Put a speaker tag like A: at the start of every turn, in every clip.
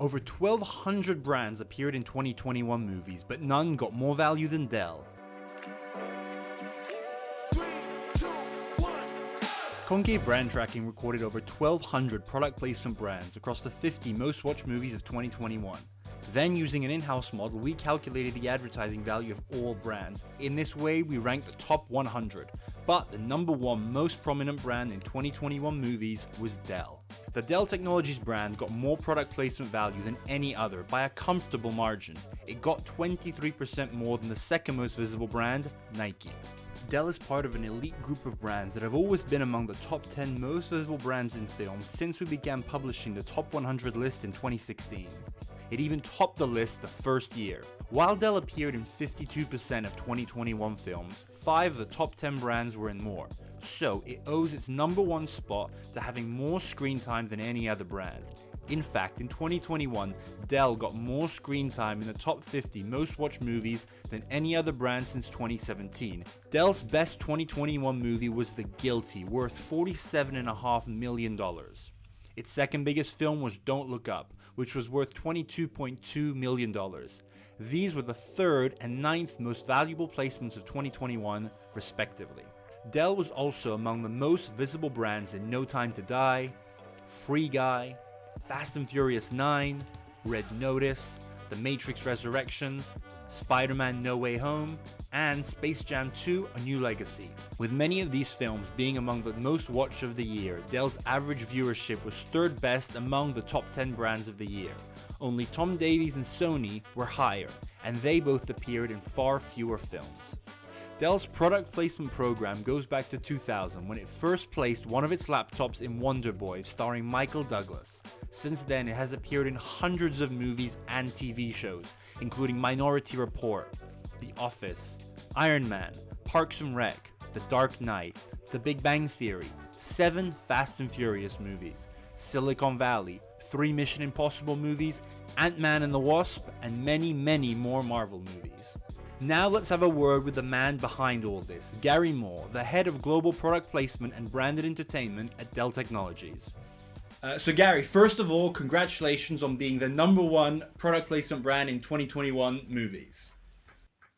A: Over 1,200 brands appeared in 2021 movies, but none got more value than Dell. Concave brand tracking recorded over 1,200 product placement brands across the 50 most watched movies of 2021. Then, using an in-house model, we calculated the advertising value of all brands. In this way, we ranked the top 100. But the number one most prominent brand in 2021 movies was Dell. The Dell Technologies brand got more product placement value than any other by a comfortable margin. It got 23% more than the second most visible brand, Nike. Dell is part of an elite group of brands that have always been among the top 10 most visible brands in film since we began publishing the top 100 list in 2016. It even topped the list the first year. While Dell appeared in 52% of 2021 films, 5 of the top 10 brands were in more. So it owes its number one spot to having more screen time than any other brand. In fact, in 2021, Dell got more screen time in the top 50 most watched movies than any other brand since 2017. Dell's best 2021 movie was The Guilty, worth $47.5 million. Its second biggest film was Don't Look Up, which was worth $22.2 million. These were the third and ninth most valuable placements of 2021, respectively. Dell was also among the most visible brands in No Time to Die, Free Guy, Fast and Furious 9, Red Notice, The Matrix Resurrections, Spider-Man No Way Home, and Space Jam 2: A New Legacy. With many of these films being among the most watched of the year, Dell's average viewership was third best among the top 10 brands of the year. Only Tom Davies and Sony were higher, and they both appeared in far fewer films. Dell's product placement program goes back to 2000 when it first placed one of its laptops in Wonder Boy starring Michael Douglas. Since then, it has appeared in hundreds of movies and TV shows, including Minority Report, The Office, Iron Man, Parks and Rec, The Dark Knight, The Big Bang Theory, 7 Fast and Furious movies, Silicon Valley, 3 Mission Impossible movies, Ant-Man and the Wasp, and many, many more Marvel movies. Now let's have a word with the man behind all this, Gary Moore, the head of global product placement and branded entertainment at Dell Technologies. So Gary, first of all, congratulations on being the number one product placement brand in 2021 movies.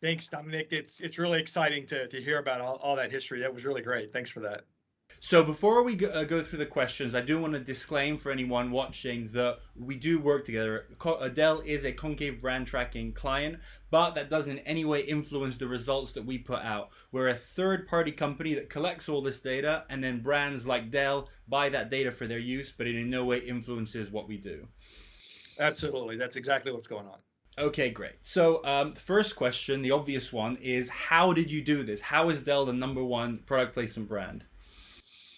B: Thanks, Dominic. It's really exciting to hear about all that history. That was really great. Thanks for that.
A: So before we go through the questions, I do want to disclaim for anyone watching that we do work together. Dell is a Concave brand tracking client, but that doesn't in any way influence the results that we put out. We're a third-party company that collects all this data, and then brands like Dell buy that data for their use, but it in no way influences what we do.
B: Absolutely. That's exactly what's going on.
A: Okay, great. So the first question, the obvious one, is how did you do this? How is Dell the number one product placement brand?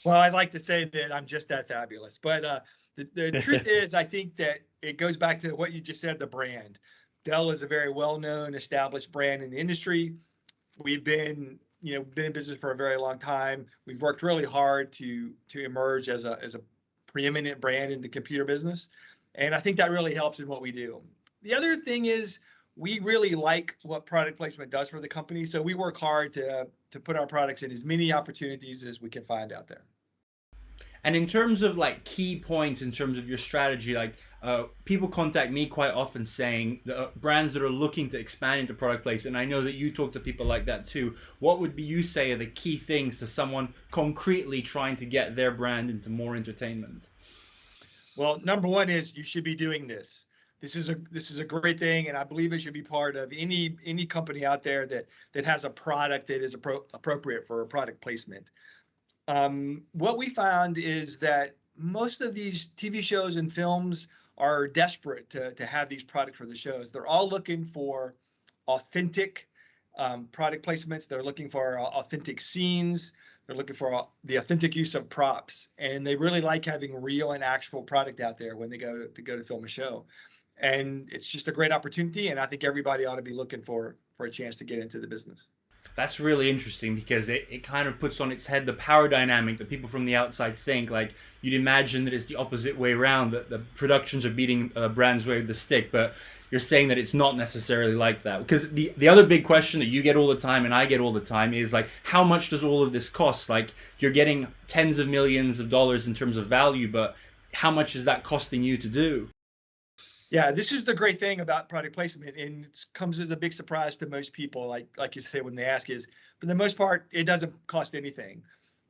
B: Well, I'd like to say that I'm just that fabulous, but the truth is, I think that it goes back to what you just said, the brand. Dell is a very well-known, established brand in the industry. We've been in business for a very long time. We've worked really hard to emerge as a preeminent brand in the computer business, and I think that really helps in what we do. The other thing is we really like what product placement does for the company, so we work hard to put our products in as many opportunities as we can find out there.
A: And in terms of like key points in terms of your strategy, like people contact me quite often saying the brands that are looking to expand into product placement, and I know that you talk to people like that too. What would you say are the key things to someone concretely trying to get their brand into more entertainment?
B: Well, number one is you should be doing this. This is a great thing, and I believe it should be part of any company out there that has a product that is appropriate for a product placement. What we found is that most of these TV shows and films are desperate to have these products for the shows. They're all looking for authentic product placements. They're looking for authentic scenes. They're looking for the authentic use of props, and they really like having real and actual product out there when they go to film a show. And it's just a great opportunity, and I think everybody ought to be looking for a chance to get into the business.
A: That's really interesting because it kind of puts on its head the power dynamic that people from the outside think. Like, you'd imagine that it's the opposite way around, that the productions are beating brands with the stick, but you're saying that it's not necessarily like that. Because the other big question that you get all the time and I get all the time is like, how much does all of this cost? Like, you're getting tens of millions of dollars in terms of value, but how much is that costing you to do?
B: Yeah, this is the great thing about product placement, and it comes as a big surprise to most people. Like you say when they ask, is for the most part, it doesn't cost anything.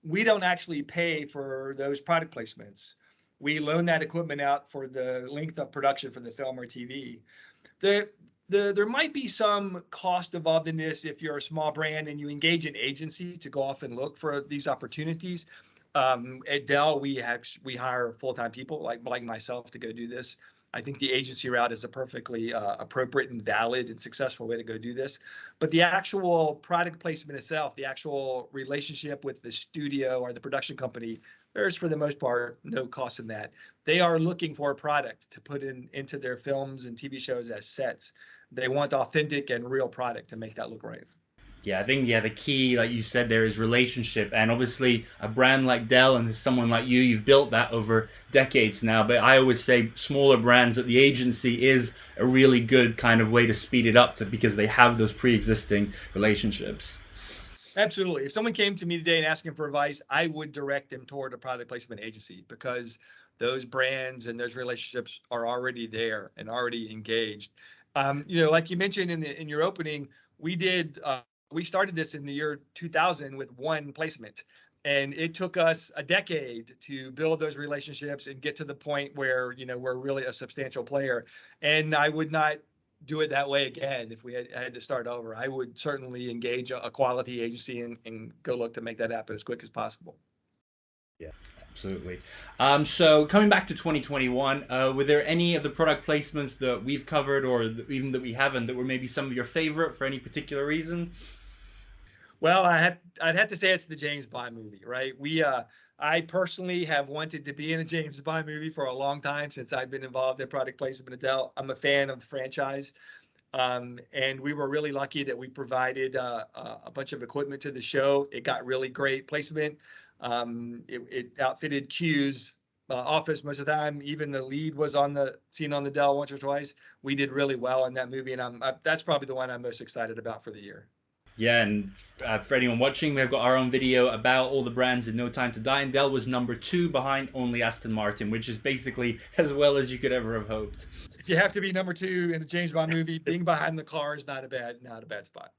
B: We don't actually pay for those product placements. We loan that equipment out for the length of production for the film or TV. The there might be some cost involved in this if you're a small brand and you engage an agency to go off and look for these opportunities. At Dell, we hire full-time people like myself to go do this. I think the agency route is a perfectly appropriate and valid and successful way to go do this. But the actual product placement itself, the actual relationship with the studio or the production company, there's for the most part no cost in that. They are looking for a product to put into their films and TV shows as sets. They want authentic and real product to make that look right.
A: Yeah, I think the key, like you said, there is relationship, and obviously a brand like Dell and someone like you've built that over decades now. But I always say smaller brands at the agency is a really good kind of way to speed it up because they have those pre-existing relationships.
B: Absolutely. If someone came to me today and asking for advice, I would direct them toward a product placement agency because those brands and those relationships are already there and already engaged. Like you mentioned in your opening, we started this in the year 2000 with one placement, and it took us a decade to build those relationships and get to the point where we're really a substantial player. And I would not do it that way again if we had to start over. I would certainly engage a quality agency and go look to make that happen as quick as possible.
A: Yeah, absolutely. So coming back to 2021, were there any of the product placements that we've covered or even that we haven't that were maybe some of your favorite for any particular reason?
B: Well, I'd have to say it's the James Bond movie, right? I personally have wanted to be in a James Bond movie for a long time since I've been involved in product placement at Dell. I'm a fan of the franchise. And we were really lucky that we provided a bunch of equipment to the show. It got really great placement. It outfitted Q's office most of the time. Even the lead was seen on the Dell once or twice. We did really well in that movie, and that's probably the one I'm most excited about for the year.
A: Yeah, and for anyone watching, we've got our own video about all the brands in No Time to Die, and Dell was number 2 behind only Aston Martin, which is basically as well as you could ever have hoped.
B: You have to be number 2 in a James Bond movie. Being behind the car is not a bad spot.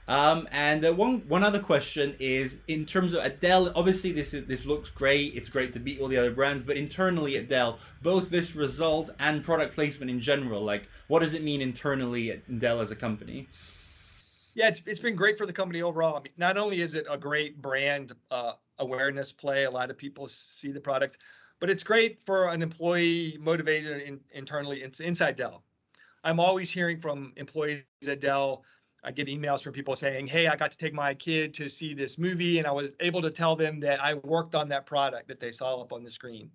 A: And one other question is, in terms of at Dell, obviously this looks great. It's great to beat all the other brands, but internally at Dell, both this result and product placement in general, like what does it mean internally at Dell as a company?
B: Yeah, it's been great for the company overall. I mean, not only is it a great brand awareness play, a lot of people see the product, but it's great for an employee motivated internally inside Dell. I'm always hearing from employees at Dell. I get emails from people saying, "Hey, I got to take my kid to see this movie, and I was able to tell them that I worked on that product that they saw up on the screen."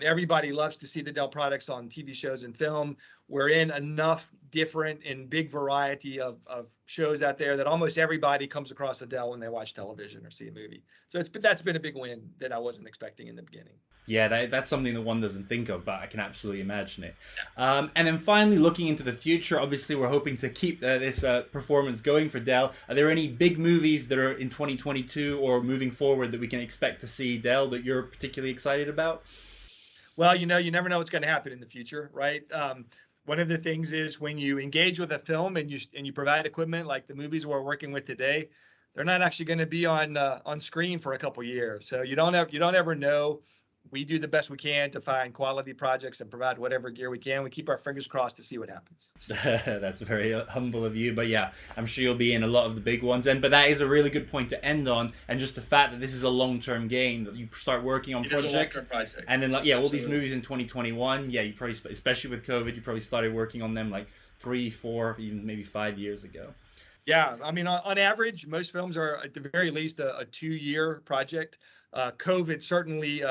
B: Everybody loves to see the Dell products on TV shows and film. We're in enough different and big variety of shows out there that almost everybody comes across a Dell when they watch television or see a movie. So that's been a big win that I wasn't expecting in the beginning.
A: Yeah, that's something that one doesn't think of, but I can absolutely imagine it. And then finally, looking into the future, obviously we're hoping to keep this performance going for Dell. Are there any big movies that are in 2022 or moving forward that we can expect to see Dell that you're particularly excited about?
B: Well, you never know what's going to happen in the future, right? One of the things is when you engage with a film and you provide equipment like the movies we're working with today, they're not actually going to be on screen for a couple years. So you don't ever know. We do the best we can to find quality projects and provide whatever gear we can. We keep our fingers crossed to see what happens.
A: That's very humble of you, but yeah, I'm sure you'll be in a lot of the big ones. But that is a really good point to end on, and just the fact that this is a long-term game, that you start working on projects, and then all these movies in 2021. Yeah, you probably, especially with COVID, you probably started working on them like 3, 4, even maybe 5 years ago.
B: Yeah, I mean, on average, most films are at the very least a 2-year project. COVID certainly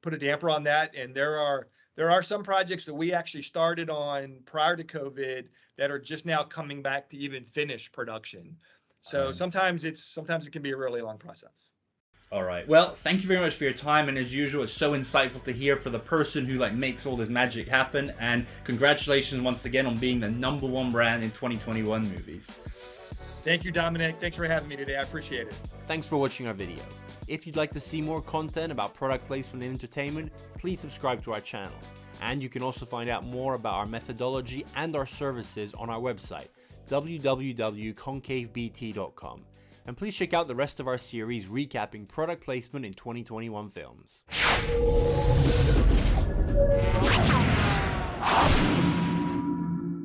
B: put a damper on that, and there are some projects that we actually started on prior to COVID that are just now coming back to even finish production. So sometimes it can be a really long process.
A: All right. Well, thank you very much for your time, and as usual, it's so insightful to hear for the person who makes all this magic happen. And congratulations once again on being the #1 brand in 2021 movies.
B: Thank you, Dominic. Thanks for having me today. I appreciate it.
A: Thanks for watching our video. If you'd like to see more content about product placement and entertainment, please subscribe to our channel.
C: And you can also find out more about our methodology and our services on our website, www.concavebt.com. And please check out the rest of our series recapping product placement in 2021 films.